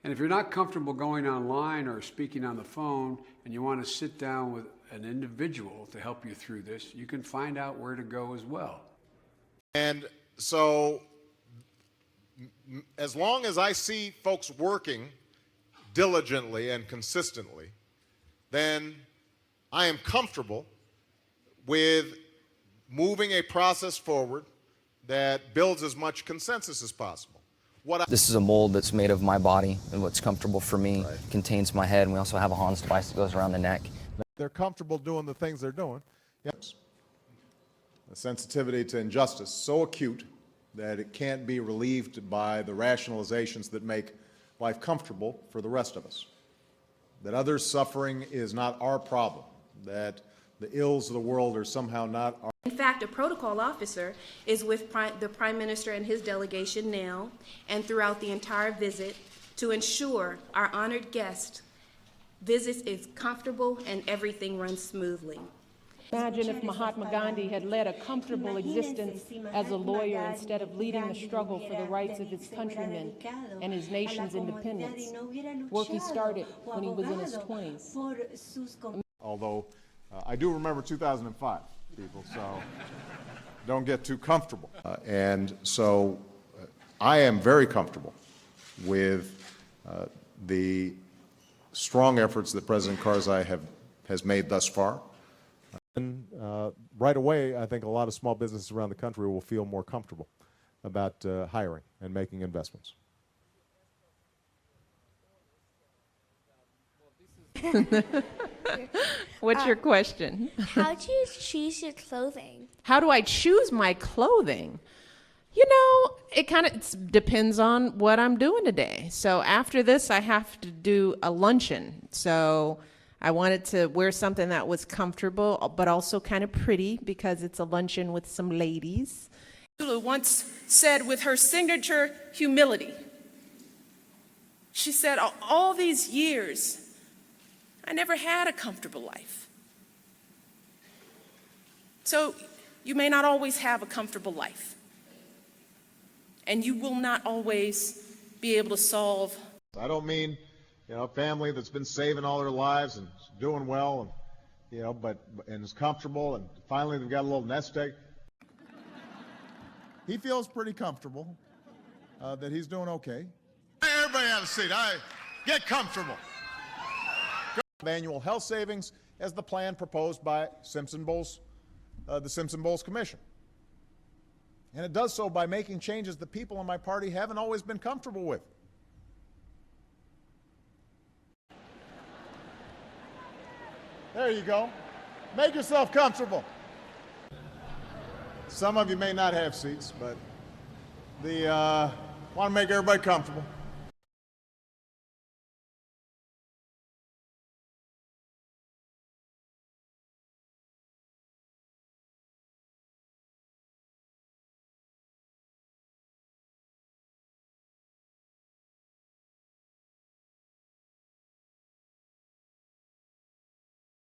And if you're not comfortable going online or speaking on the phone and you want to sit down with an individual to help you through this, you can find out where to go as well. And so as long as I see folks working diligently and consistently, then I am comfortable with moving a process forward that builds as much consensus as possible. This is a mold that's made of my body and what's comfortable for me. Right. It contains my head, and we also have a Hans device that goes around the neck. They're comfortable doing the things they're doing. Yes. The sensitivity to injustice so acute that it can't be relieved by the rationalizations that make life comfortable for the rest of us. That others' suffering is not our problem, that the ills of the world are somehow not our. In fact, a protocol officer is with the Prime Minister and his delegation now and throughout the entire visit to ensure our honored guest visit is comfortable and everything runs smoothly. Imagine if Mahatma Gandhi had led a comfortable existence as a lawyer instead of leading the struggle for the rights of his countrymen and his nation's independence, work he started when he was in his 20s. Although I do remember 2005, people, so don't get too comfortable. And so I am very comfortable with the strong efforts that President Karzai has made thus far. And right away, I think a lot of small businesses around the country will feel more comfortable about hiring and making investments. What's your question? How do you choose your clothing? How do I choose my clothing? You know, it kind of depends on what I'm doing today. So after this, I have to do a luncheon. So I wanted to wear something that was comfortable, but also kind of pretty because it's a luncheon with some ladies. Lulu once said with her signature humility, she said, all these years, I never had a comfortable life. So you may not always have a comfortable life. And you will not always be able to solve. I don't mean, a family that's been saving all their lives and doing well, and, and is comfortable, and finally they've got a little nest egg. He feels pretty comfortable that he's doing okay. Everybody have a seat. Get comfortable. Annual health savings as the plan proposed by the Simpson Bowles Commission. And it does so by making changes that people in my party haven't always been comfortable with. There you go. Make yourself comfortable. Some of you may not have seats, but want to make everybody comfortable.